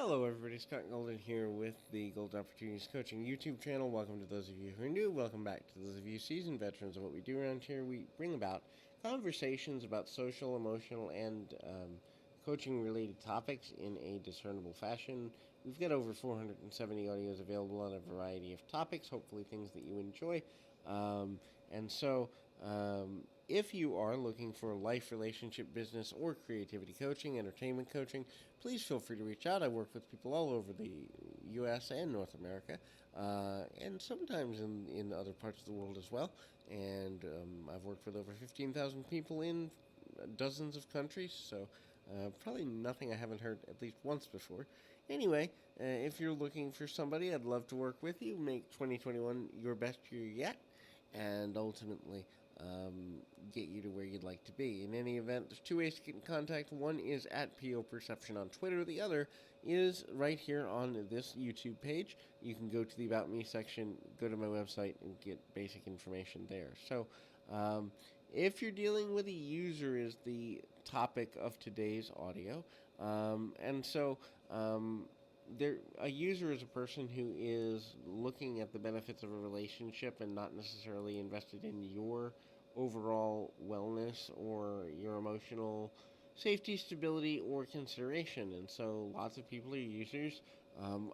Hello, everybody. Scott Golden here with the Golden Opportunities Coaching YouTube channel. Welcome to those of you who are new. Welcome back to those of you seasoned veterans of what we do around here. We bring about conversations about social, emotional, and coaching related topics in a discernible fashion. We've got over 470 audios available on a variety of topics, hopefully, things that you enjoy. And so, if you are looking for life, relationship, business, or creativity coaching, entertainment coaching, please feel free to reach out. I work with people all over the U.S. and North America, and sometimes in other parts of the world as well. And I've worked with over 15,000 people in dozens of countries, so probably nothing I haven't heard at least once before. Anyway, if you're looking for somebody, I'd love to work with you. Make 2021 your best year yet, and ultimately get you to where you'd like to be. In any event, there's two ways to get in contact. One is at PO Perception on Twitter. The other is right here on this YouTube page. You can go to the About Me section, go to my website, and get basic information there. So, if you're dealing with a user is the topic of today's audio. And so, a user is a person who is looking at the benefits of a relationship and not necessarily invested in your overall wellness or your emotional safety, stability, or consideration. And so lots of people are users.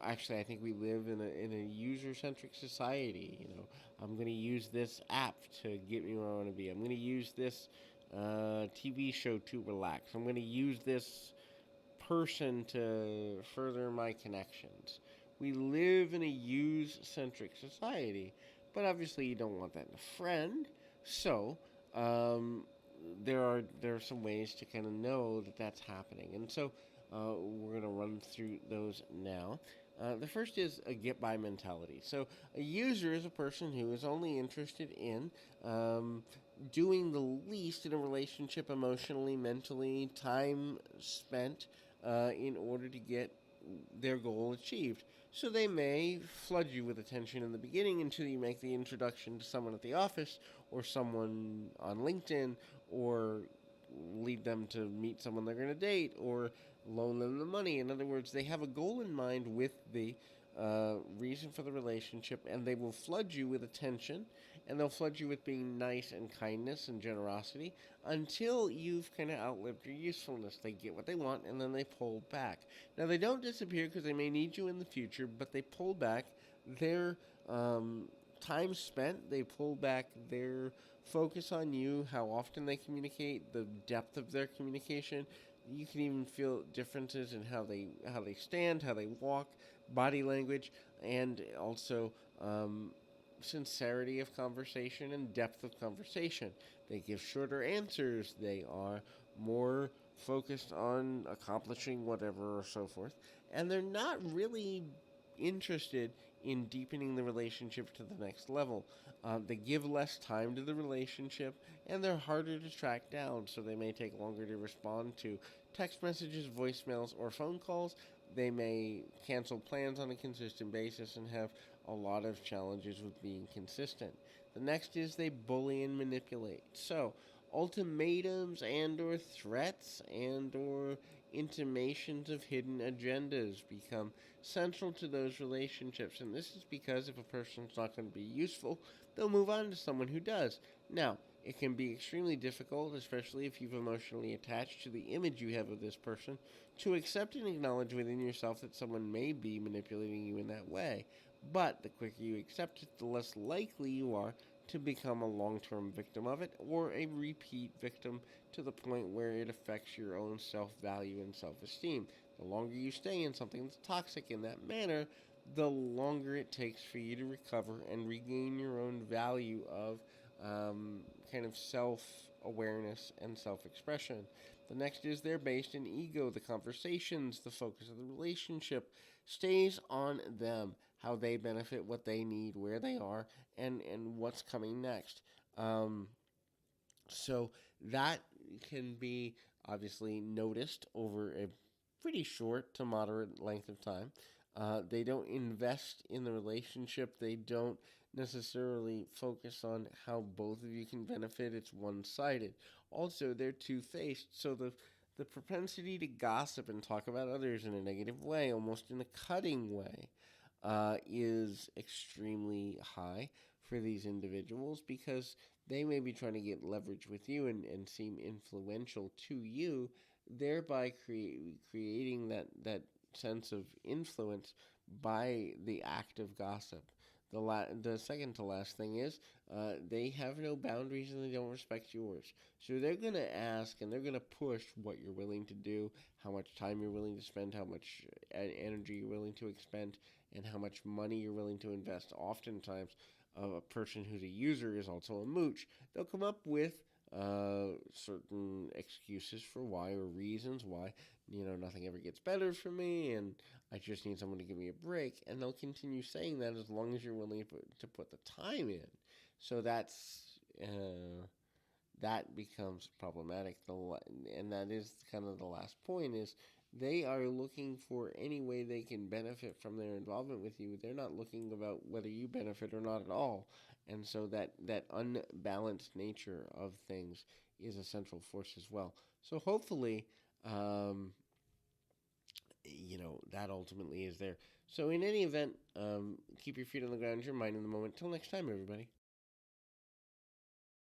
Actually, I think we live in a user centric society. I'm going to use this app to get me where I want to be. I'm going to use this TV show to relax. I'm going to use this person to further my connections. We live in a use centric society, but obviously you don't want that in a friend. So, um, there are some ways to kind of know that that's happening, and so we're going to run through those now. The first is a get by mentality. So, a user is a person who is only interested in doing the least in a relationship emotionally, mentally, time spent in order to get their goal achieved. So they may flood you with attention in the beginning until you make the introduction to someone at the office or someone on LinkedIn, or lead them to meet someone they're going to date, or loan them the money. In other words, they have a goal in mind with the reason for the relationship, and they will flood you with attention, and they'll flood you with being nice and kindness and generosity until you've kind of outlived your usefulness. They get what they want, and then they pull back. Now, they don't disappear because they may need you in the future, but they pull back their time spent, they pull back their focus on you, how often they communicate, the depth of their communication. You can even feel differences in how they stand, how they walk, body language, and also sincerity of conversation and depth of conversation. They give shorter answers. They are more focused on accomplishing whatever or so forth. And they're not really interested in deepening the relationship to the next level. They give less time to the relationship, and they're harder to track down, so they may take longer to respond to text messages, voicemails, or phone calls. They may cancel plans on a consistent basis and have a lot of challenges with being consistent. The next is they bully and manipulate. So, ultimatums and or threats and or intimations of hidden agendas become central to those relationships, and this is because if a person's not going to be useful, they'll move on to someone who does. Now, it can be extremely difficult, especially if you've emotionally attached to the image you have of this person, to accept and acknowledge within yourself that someone may be manipulating you in that way. But the quicker you accept it, the less likely you are to become a long term victim of it, or a repeat victim to the point where it affects your own self value and self esteem. The longer you stay in something that's toxic in that manner, the longer it takes for you to recover and regain your own value of kind of self awareness and self expression. The next is they're based in ego. The conversations, the focus of the relationship stays on them, how they benefit, what they need, where they are, and what's coming next. Um, so that can be obviously noticed over a pretty short to moderate length of time. They don't invest in the relationship. They don't necessarily focus on how both of you can benefit. It's one sided. Also, they're two faced. So the the propensity to gossip and talk about others in a negative way, almost in a cutting way, is extremely high for these individuals because they may be trying to get leverage with you and seem influential to you, thereby creating that sense of influence by the act of gossip. The second to last thing is they have no boundaries and they don't respect yours. So they're going to ask and they're going to push what you're willing to do, how much time you're willing to spend, how much energy you're willing to expend, and how much money you're willing to invest. Oftentimes, a person who's a user is also a mooch. They'll come up with certain excuses for why or reasons why, nothing ever gets better for me and I just need someone to give me a break. And they'll continue saying that as long as you're willing to put the time in. So that becomes problematic. And that is kind of the last point is they are looking for any way they can benefit from their involvement with you. They're not looking about whether you benefit or not at all. And so that unbalanced nature of things is a central force as well. So hopefully, that ultimately is there. So in any event, keep your feet on the ground, your mind in the moment. Till next time, everybody.